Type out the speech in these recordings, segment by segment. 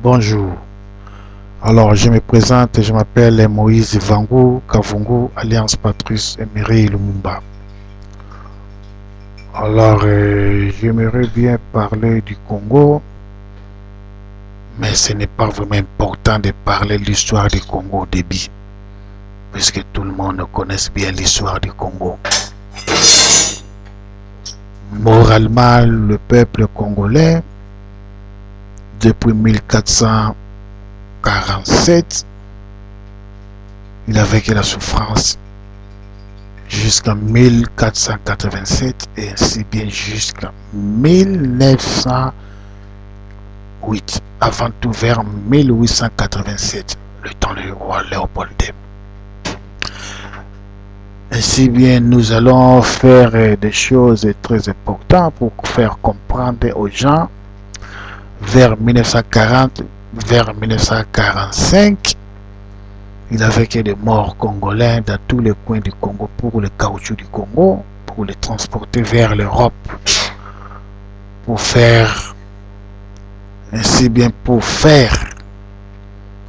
Bonjour. Alors, je me présente, je m'appelle Moïse Vangou Kavungu, Alliance Patrice Emery Lumumba. Alors, j'aimerais bien parler du Congo, mais ce n'est pas vraiment important de parler de l'histoire du Congo au début, puisque tout le monde connaît bien l'histoire du Congo. Moralement, le peuple congolais, depuis 1447, il a vécu la souffrance jusqu'en 1487 et ainsi bien jusqu'en 1908, avant tout vers 1887, le temps du roi Léopold II. Ainsi bien, nous allons faire des choses très importantes pour faire comprendre aux gens. Vers 1940, vers 1945, il y avait que des morts congolais dans tous les coins du Congo pour le caoutchouc du Congo, pour les transporter vers l'Europe, pour faire, ainsi bien pour faire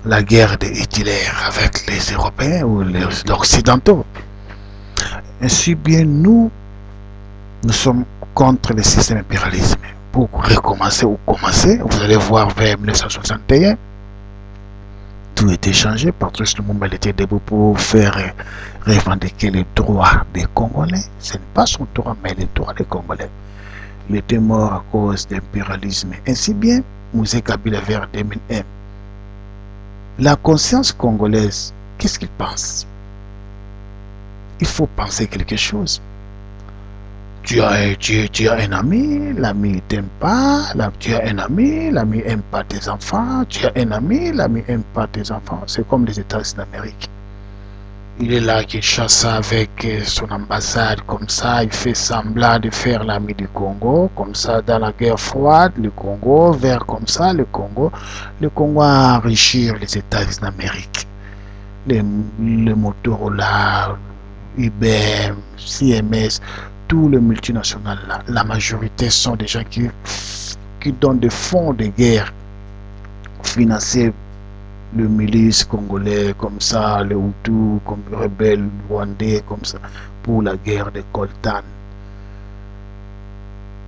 la guerre de Hitler avec les Européens ou les Occidentaux. Ainsi bien, nous sommes contre le système impérialisme. Pour recommencer ou commencer, vous allez voir vers 1961, tout était changé. Patrice Lumumba était debout pour faire revendiquer les droits des Congolais. Ce n'est pas son droit, mais les droits des Congolais. Il était mort à cause d'impérialisme. Ainsi bien, Moussé Kabila vers 2001. La conscience congolaise, qu'est-ce qu'il pense? Il faut penser quelque chose. Tu as un ami, l'ami ne t'aime pas, tu as un ami, l'ami n'aime pas tes enfants, tu as un ami, l'ami n'aime pas tes enfants. C'est comme les États-Unis d'Amérique. Il est là qui chasse avec son ambassade, comme ça, il fait semblant de faire l'ami du Congo, comme ça, dans la guerre froide, le Congo, vers comme ça, le Congo a enrichi les États-Unis d'Amérique. Les Motorola, IBM, CMS, tous les multinationales là, la majorité sont des gens qui donnent des fonds de guerre pour financer le milice congolais comme ça, les Hutus, comme les rebelles rwandais comme ça, pour la guerre de Coltan.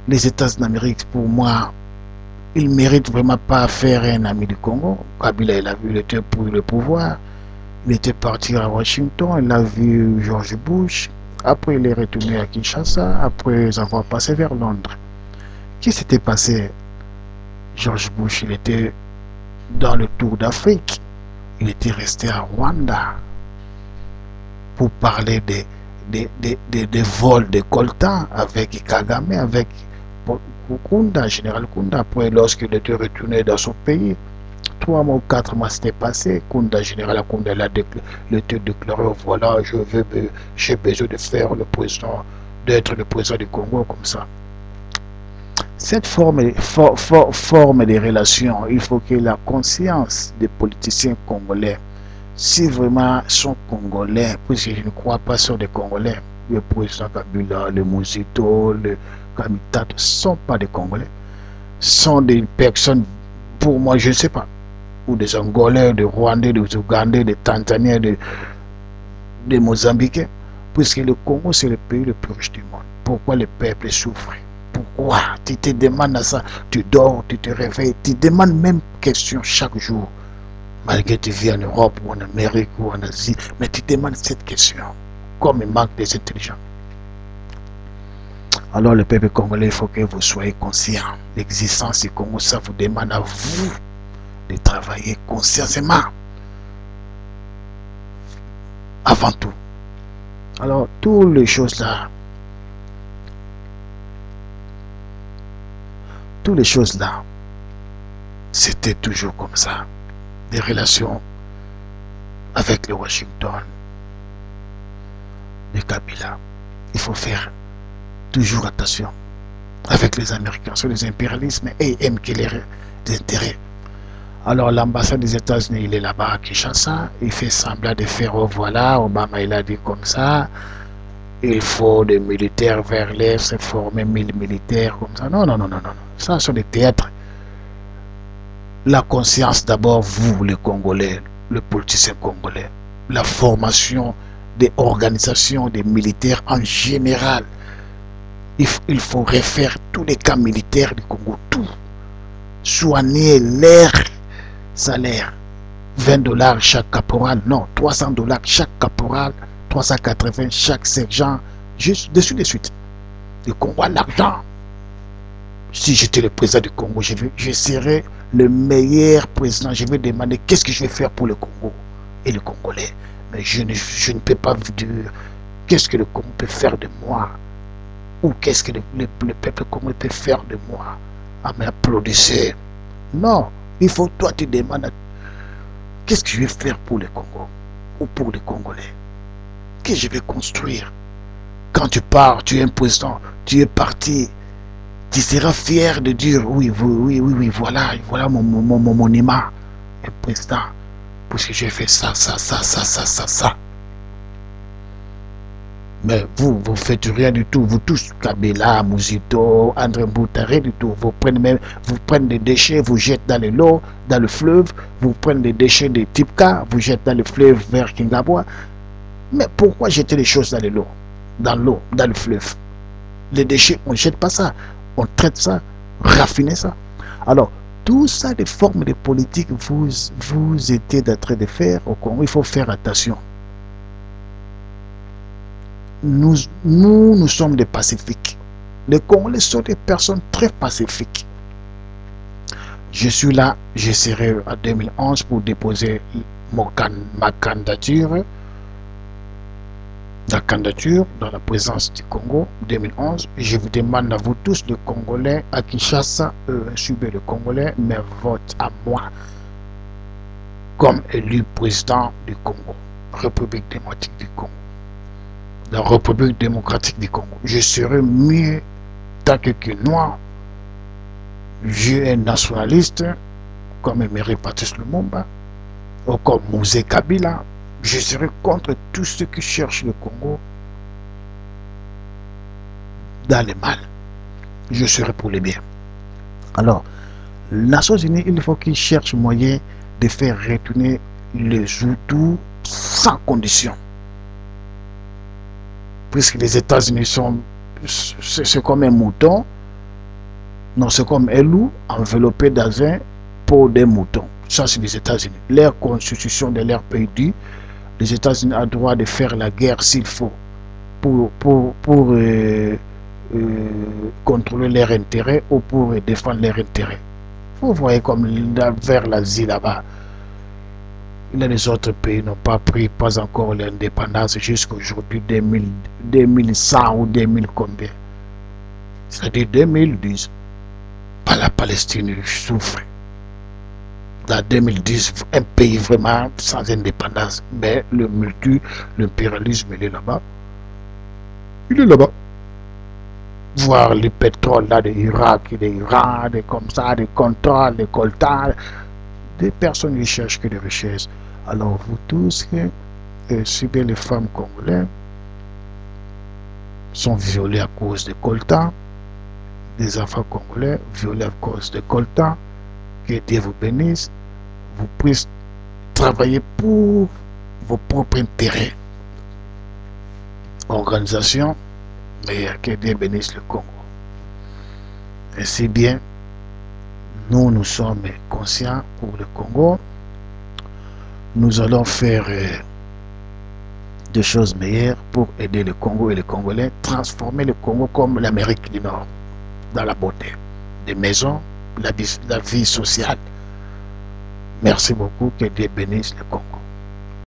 Les États-Unis d'Amérique, pour moi, ils ne méritent vraiment pas faire un ami du Congo. Kabila, il a vu, il était pour le pouvoir. Il était parti à Washington, il a vu George Bush. Après, il est retourné à Kinshasa, après avoir passé vers Londres. Qu'est-ce qui s'était passé? George Bush, il était dans le tour d'Afrique. Il était resté à Rwanda pour parler des vols de coltan avec Kagame, avec Kunda, général Kunda. Après, lorsqu'il était retourné dans son pays, 3 mois ou 4 mois s'était passé, Kunda, général Kunda, il a déclaré, voilà, j'ai besoin de faire le président, d'être le président du Congo comme ça. Cette forme de relation, il faut que la conscience des politiciens congolais, si vraiment sont congolais, puisque je ne crois pas sur des Congolais, le président Kabila, le Muzito, le Kamita, ne sont pas des Congolais, sont des personnes, pour moi, je ne sais pas, ou des Angolais, des Rwandais, des Ougandais, des Tanzaniens, des Mozambicains, puisque le Congo c'est le pays le plus riche du monde. Pourquoi le peuple souffre? Pourquoi? Tu te demandes ça, tu dors, tu te réveilles, tu demandes même question chaque jour, malgré que tu vis en Europe ou en Amérique ou en Asie, mais tu demandes cette question, comme il manque des intelligents. Alors le peuple congolais, il faut que vous soyez conscient. L'existence du Congo, ça vous demande à vous de travailler consciemment avant tout. Alors toutes les choses là, c'était toujours comme ça. Des relations avec le Washington, le Kabila. Il faut faire toujours attention avec les Américains sur les impérialismes et aiment que les intérêts. Alors l'ambassade des États-Unis, il est là-bas à Kinshasa, il fait semblant de faire, oh voilà, Obama il a dit comme ça, il faut des militaires vers l'Est, former 1000 militaires comme ça. Non, non, non, non, non, ça sont des théâtres. la conscience d'abord, vous les Congolais, le politicien congolais, la formation des organisations des militaires en général. Il faut refaire tous les camps militaires du Congo, tout. Soigner leur salaire. 20 $ chaque caporal, non, 300 $ chaque caporal, 380 chaque sergent, juste de suite. Le Congo a l'argent. Si j'étais le président du Congo, je serais le meilleur président. Je vais demander qu'est-ce que je vais faire pour le Congo et les Congolais. Mais je ne peux pas vous dire qu'est-ce que le Congo peut faire de moi ou qu'est-ce que le peuple congolais peut faire de moi à m'applaudir. Non, il faut toi tu demandes qu'est-ce que je vais faire pour le Congo ou pour les Congolais. Qu'est-ce que je vais construire. Quand tu pars, tu es un président, tu es parti, tu seras fier de dire oui, voilà mon monument, un président, parce que j'ai fait ça. Mais vous faites rien du tout, vous tous, Kabila, Mouzito, André Mbouta, rien du tout. Vous prenez des déchets, vous jetez dans l'eau, dans le fleuve, vous prenez des déchets de Tipka, vous jetez dans le fleuve vers Kingabwa. Mais pourquoi jeter les choses dans l'eau, dans le fleuve? Les déchets, on ne jette pas ça, on traite ça, raffiner ça. Alors, tout ça, des formes de politique, vous êtes en train de faire au Congo, il faut faire attention. Nous sommes des pacifiques. Les Congolais sont des personnes très pacifiques. Je suis là, je serai en 2011 pour déposer ma candidature. La candidature dans la présence du Congo 2011. Je vous demande à vous tous, les Congolais, à Kinshasa, suivez le Congolais, mais vote à moi comme élu président du Congo, République démocratique du Congo. La République démocratique du Congo. Je serai mieux tant que noir. Je suis un nationaliste, comme Emery Patrice Lumumba, ou comme Mouzé Kabila. Je serai contre tous ceux qui cherchent le Congo dans le mal. Je serai pour le bien. Alors, les Nations Unies, il faut qu'ils cherchent moyen de faire retourner les Hutus sans condition. Puisque les États-Unis c'est comme un mouton, non, c'est comme un loup enveloppé dans un pot de mouton. Ça, c'est les États-Unis. Leur constitution de leur pays dit les États-Unis ont le droit de faire la guerre s'il faut pour contrôler leurs intérêts ou pour défendre leurs intérêts. Vous voyez comme vers l'Asie là-bas, les autres pays n'ont pas pris pas encore l'indépendance jusqu'à aujourd'hui 2100 ou 2000 combien. C'est-à-dire 2010. Pas la Palestine souffre. Dans 2010, un pays vraiment sans indépendance, mais l'impérialisme, il est là-bas. Il est là-bas. Voir le pétrole là de l'Irak, de l'Iran, comme ça, des contrôles, des coltans, des personnes qui cherchent que des richesses. Alors vous tous, suivez les femmes congolaises, sont violées à cause de coltans, des enfants congolais violés à cause de coltans. Que Dieu vous bénisse. Vous puissiez travailler pour vos propres intérêts. Organisation, mais que Dieu bénisse le Congo. Ainsi bien, nous sommes conscients pour le Congo. Nous allons faire des choses meilleures pour aider le Congo et les Congolais, transformer le Congo comme l'Amérique du Nord, dans la beauté, des maisons, la vie sociale. Merci beaucoup, que Dieu bénisse le Congo.